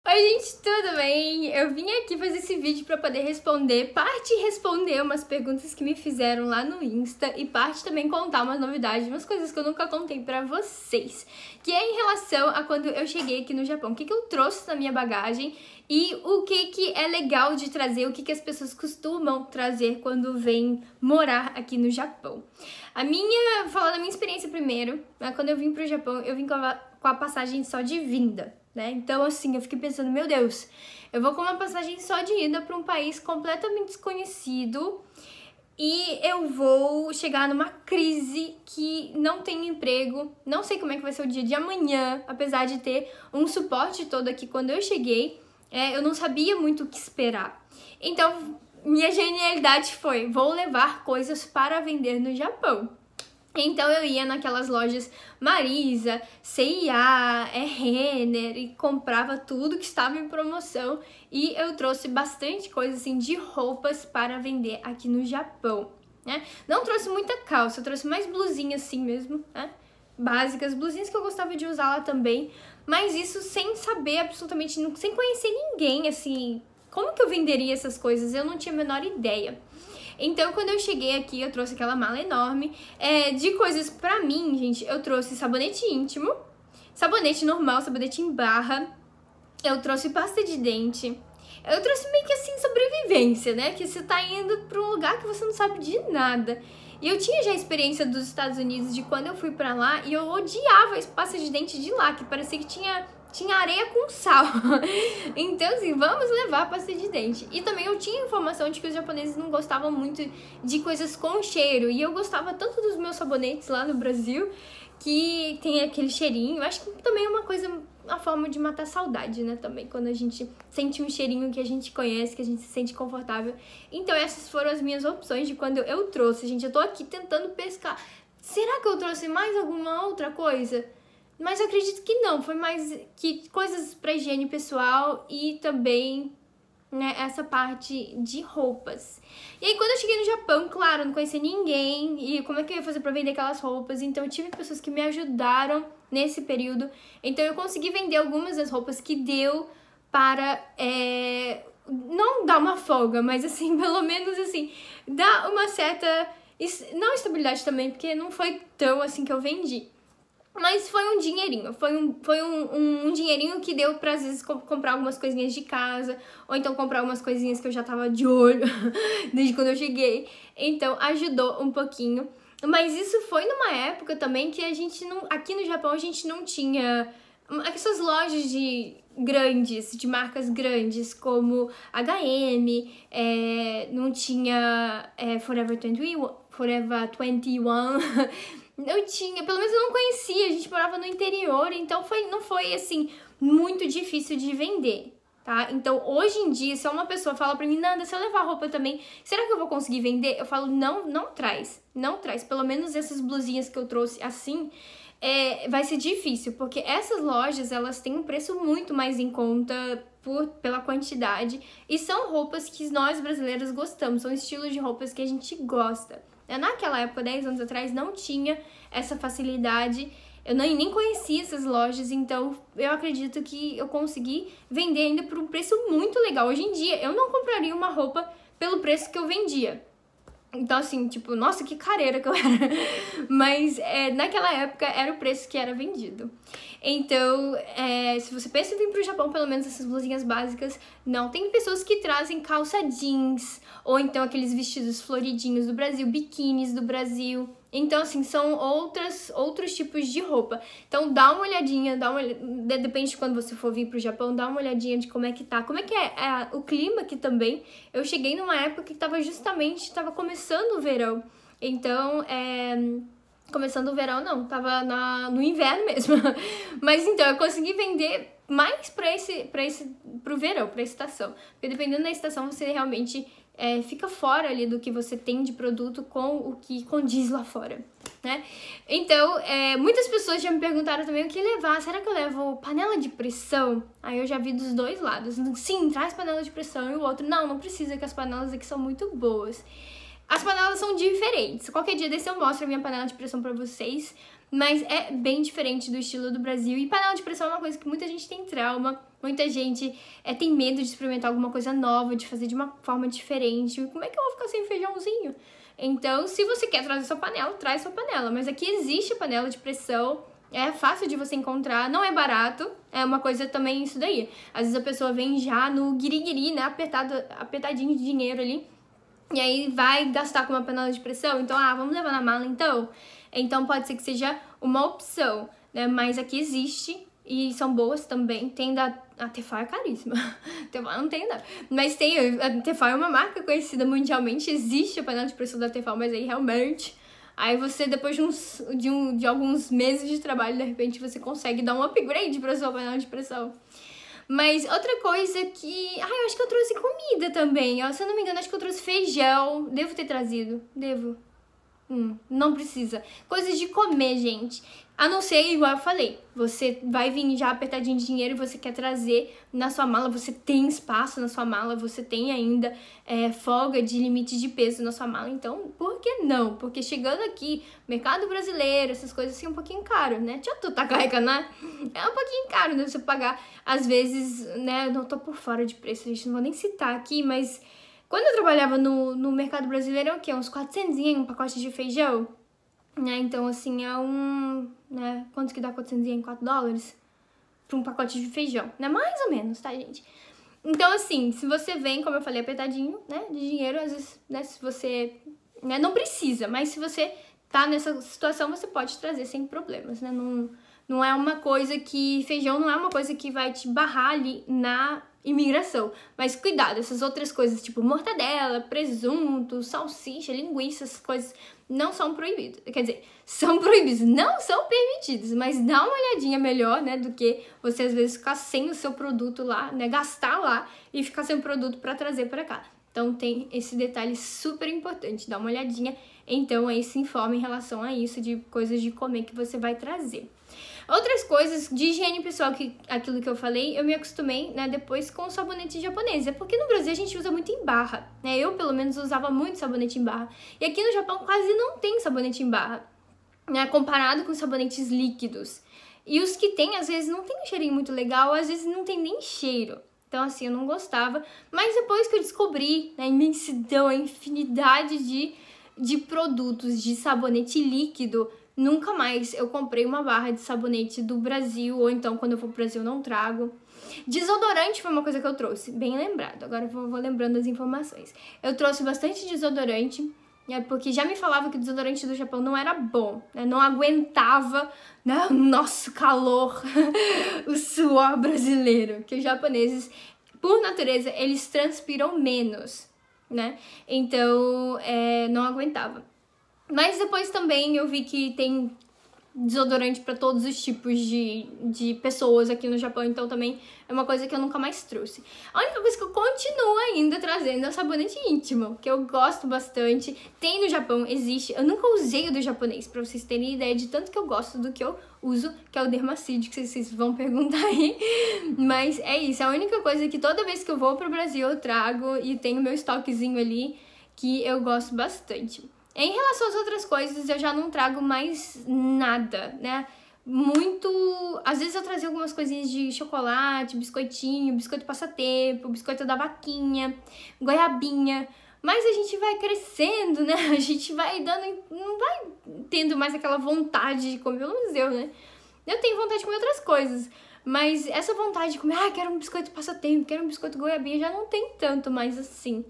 Oi gente, tudo bem? Eu vim aqui fazer esse vídeo para poder responder, parte responder umas perguntas que me fizeram lá no Insta e parte também contar umas novidades, umas coisas que eu nunca contei pra vocês, que é em relação a quando eu cheguei aqui no Japão, o que eu trouxe na minha bagagem e o que é legal de trazer, o que as pessoas costumam trazer quando vêm morar aqui no Japão. Vou falar da minha experiência primeiro, né? Quando eu vim pro Japão, eu vim com a passagem só de vinda. Né? Então, assim, eu fiquei pensando, meu Deus, eu vou com uma passagem só de ida para um país completamente desconhecido e eu vou chegar numa crise que não tenho emprego, não sei como é que vai ser o dia de amanhã, apesar de ter um suporte todo aqui quando eu cheguei, eu não sabia muito o que esperar. Então, minha genialidade foi, vou levar coisas para vender no Japão. Então eu ia naquelas lojas Marisa, C&A, Renner e comprava tudo que estava em promoção e eu trouxe bastante coisa assim de roupas para vender aqui no Japão, né? Não trouxe muita calça, eu trouxe mais blusinhas assim mesmo, né? Básicas, blusinhas que eu gostava de usar lá também, mas isso sem saber absolutamente, sem conhecer ninguém, assim, como que eu venderia essas coisas? Eu não tinha a menor ideia. Então, quando eu cheguei aqui, eu trouxe aquela mala enorme de coisas pra mim, gente. Eu trouxe sabonete íntimo, sabonete normal, sabonete em barra. Eu trouxe pasta de dente. Eu trouxe meio que assim, sobrevivência, né? Que você tá indo pra um lugar que você não sabe de nada. E eu tinha já a experiência dos Estados Unidos de quando eu fui pra lá e eu odiava a pasta de dente de lá, que parecia que tinha areia com sal. Então, assim, vamos levar a pasta de dente. E também eu tinha informação de que os japoneses não gostavam muito de coisas com cheiro. E eu gostava tanto dos meus sabonetes lá no Brasil, que tem aquele cheirinho. Eu acho que também é uma coisa, uma forma de matar saudade, né? Também, quando a gente sente um cheirinho que a gente conhece, que a gente se sente confortável. Então, essas foram as minhas opções de quando eu trouxe. Gente, eu tô aqui tentando pescar. Será que eu trouxe mais alguma outra coisa? Mas eu acredito que não, foi mais que coisas para higiene pessoal e também, né, essa parte de roupas. E aí quando eu cheguei no Japão, claro, eu não conhecia ninguém e como é que eu ia fazer para vender aquelas roupas? Então eu tive pessoas que me ajudaram nesse período. Então eu consegui vender algumas das roupas que deu para, não dar uma folga, mas assim, pelo menos assim, dar uma certa, não estabilidade também, porque não foi tão assim que eu vendi. Mas foi um dinheirinho, foi um dinheirinho que deu pra, às vezes, comprar algumas coisinhas de casa, ou então comprar algumas coisinhas que eu já tava de olho desde quando eu cheguei. Então, ajudou um pouquinho. Mas isso foi numa época também que a gente não... Aqui no Japão, a gente não tinha essas lojas de marcas grandes, como H&M, não tinha Forever 21... Eu tinha, pelo menos eu não conhecia, a gente morava no interior, então não foi assim, muito difícil de vender, tá? Então, hoje em dia, se uma pessoa fala pra mim, Nanda, se eu levar roupa também, será que eu vou conseguir vender? Eu falo, não traz, pelo menos essas blusinhas que eu trouxe assim, vai ser difícil, porque essas lojas, elas têm um preço muito mais em conta pela quantidade, e são roupas que nós brasileiros gostamos, são estilos de roupas que a gente gosta. Naquela época, 10 anos atrás, não tinha essa facilidade, eu nem conhecia essas lojas, então eu acredito que eu consegui vender ainda por um preço muito legal. Hoje em dia, eu não compraria uma roupa pelo preço que eu vendia. Então, assim, tipo, nossa, que careira que eu era. Mas naquela época era o preço que era vendido. Então, se você pensa em vir pro Japão, pelo menos essas blusinhas básicas, não. Tem pessoas que trazem calça jeans, ou então aqueles vestidos floridinhos do Brasil, biquínis do Brasil. Então, assim, são outros tipos de roupa. Então, dá uma olhadinha, depende de quando você for vir pro Japão, dá uma olhadinha de como é que tá. Como é que é o clima aqui também. Eu cheguei numa época que tava começando o verão. Então, começando o verão não, tava no inverno mesmo. Mas então, eu consegui vender mais pro verão, pra estação. Porque dependendo da estação, você realmente fica fora ali do que você tem de produto com o que condiz lá fora, né? Então, muitas pessoas já me perguntaram também o que levar. Será que eu levo panela de pressão? Aí eu já vi dos dois lados. Sim, traz panela de pressão. E o outro, não precisa, que as panelas aqui são muito boas. As panelas são diferentes. Qualquer dia desse eu mostro a minha panela de pressão pra vocês. Mas é bem diferente do estilo do Brasil. E panela de pressão é uma coisa que muita gente tem trauma. Muita gente tem medo de experimentar alguma coisa nova, de fazer de uma forma diferente. Como é que eu vou ficar sem feijãozinho? Então, se você quer trazer sua panela, traz sua panela. Mas aqui existe panela de pressão. É fácil de você encontrar, não é barato, é uma coisa também isso daí. Às vezes a pessoa vem já no guiri-guiri, né, apertadinho de dinheiro ali, e aí vai gastar com uma panela de pressão, então, vamos levar na mala então? Então pode ser que seja uma opção, né, mas aqui existe e são boas também. Tem a Tefal é caríssima, Tefal não tem nada, mas a Tefal é uma marca conhecida mundialmente, existe a panela de pressão da Tefal, mas aí realmente... Aí você, depois de alguns meses de trabalho, de repente você consegue dar um upgrade pra sua panela de pressão. Mas outra coisa que... eu acho que eu trouxe comida também. Se eu não me engano, acho que eu trouxe feijão. Devo ter trazido. Devo. Não precisa. Coisas de comer, gente. A não ser, igual eu falei, você vai vir já apertadinho de dinheiro e você quer trazer na sua mala, você tem espaço na sua mala, você tem ainda folga de limite de peso na sua mala, então por que não? Porque chegando aqui, mercado brasileiro, essas coisas assim, é um pouquinho caro, né? Já tu tá carregando, né? É um pouquinho caro, né? Você pagar, às vezes, né? Eu não tô por fora de preço, gente, não vou nem citar aqui, mas quando eu trabalhava no mercado brasileiro, é o quê? Uns 400 um pacote de feijão? Né? Então, assim, né? Quanto que dá 400 em $4? Pra um pacote de feijão, né? Mais ou menos, tá, gente? Então, assim, se você vem, como eu falei, apertadinho, né? De dinheiro, às vezes, né? Se você... né? Não precisa, mas se você tá nessa situação, você pode trazer sem problemas, né? Não é uma coisa que... Feijão não é uma coisa que vai te barrar ali na imigração. Mas cuidado, essas outras coisas, tipo mortadela, presunto, salsicha, linguiça, essas coisas... não são proibidos, quer dizer, são proibidos, não são permitidos, mas dá uma olhadinha melhor, né, do que você às vezes ficar sem o seu produto lá, né, gastar lá e ficar sem o produto para trazer para cá. Então tem esse detalhe super importante, dá uma olhadinha, então aí se informe em relação a isso, de coisas de comer que você vai trazer. Outras coisas de higiene pessoal, aquilo que eu falei, eu me acostumei, né, depois com o sabonete japonês. É porque no Brasil a gente usa muito em barra, né? Eu, pelo menos, usava muito sabonete em barra. E aqui no Japão quase não tem sabonete em barra, né, comparado com sabonetes líquidos. E os que tem, às vezes, não tem um cheirinho muito legal, às vezes não tem nem cheiro. Então, assim, eu não gostava. Mas depois que eu descobri, né, a imensidão, a infinidade de produtos de sabonete líquido, nunca mais eu comprei uma barra de sabonete do Brasil, ou então quando eu for pro Brasil eu não trago. Desodorante foi uma coisa que eu trouxe, bem lembrado, agora eu vou lembrando as informações. Eu trouxe bastante desodorante, né, porque já me falava que o desodorante do Japão não era bom, né, não aguentava, né, o nosso calor, o suor brasileiro, que os japoneses, por natureza, eles transpiram menos, né, então não aguentava. Mas depois também eu vi que tem desodorante para todos os tipos de pessoas aqui no Japão, então também é uma coisa que eu nunca mais trouxe. A única coisa que eu continuo ainda trazendo é o sabonete íntimo, que eu gosto bastante. Tem no Japão, existe. Eu nunca usei o do japonês, pra vocês terem ideia de tanto que eu gosto do que eu uso, que é o Dermacide, que vocês vão perguntar aí. Mas é isso, é a única coisa que toda vez que eu vou pro Brasil eu trago e tenho meu estoquezinho ali, que eu gosto bastante. Em relação às outras coisas, eu já não trago mais nada, né? Às vezes eu trazia algumas coisinhas de chocolate, biscoitinho, biscoito passatempo, biscoito da vaquinha, goiabinha. Mas a gente vai crescendo, né? A gente vai não vai tendo mais aquela vontade de comer, pelo menos eu, né? Eu tenho vontade de comer outras coisas, mas essa vontade de comer, quero um biscoito passatempo, quero um biscoito goiabinha, já não tem tanto mais assim.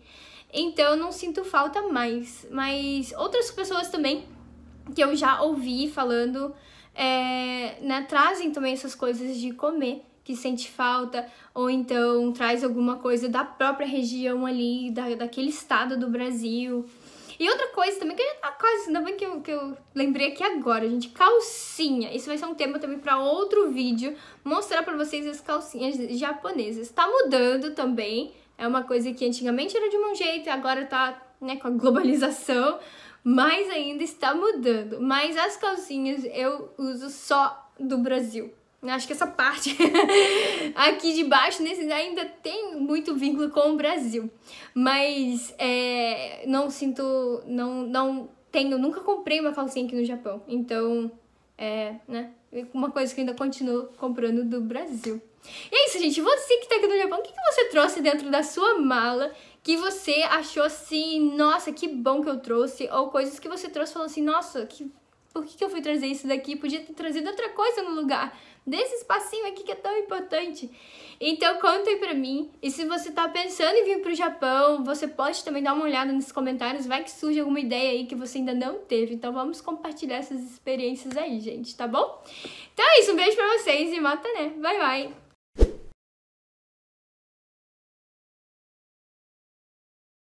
Então eu não sinto falta mais. Mas outras pessoas também que eu já ouvi falando, né, trazem também essas coisas de comer, que sente falta, ou então traz alguma coisa da própria região ali, daquele estado do Brasil. E outra coisa também, que já tá quase, ainda bem que eu lembrei aqui agora, gente, calcinha. Isso vai ser um tema também para outro vídeo, mostrar para vocês as calcinhas japonesas. Tá mudando também. É uma coisa que antigamente era de um jeito e agora tá, né, com a globalização, mas ainda está mudando. Mas as calcinhas eu uso só do Brasil. Acho que essa parte aqui de baixo ainda tem muito vínculo com o Brasil. Mas não sinto, não tenho, nunca comprei uma calcinha aqui no Japão. Então, né? Uma coisa que eu ainda continuo comprando do Brasil. E é isso, gente. Você que tá aqui no Japão, o que você trouxe dentro da sua mala que você achou assim, nossa, que bom que eu trouxe? Ou coisas que você trouxe e falou assim, nossa, por que eu fui trazer isso daqui? Podia ter trazido outra coisa no lugar desse espacinho aqui que é tão importante. Então conta aí pra mim. E se você tá pensando em vir pro Japão, você pode também dar uma olhada nos comentários. Vai que surge alguma ideia aí que você ainda não teve. Então vamos compartilhar essas experiências aí, gente, tá bom? Então é isso, um beijo pra vocês e mata, né? Bye, bye!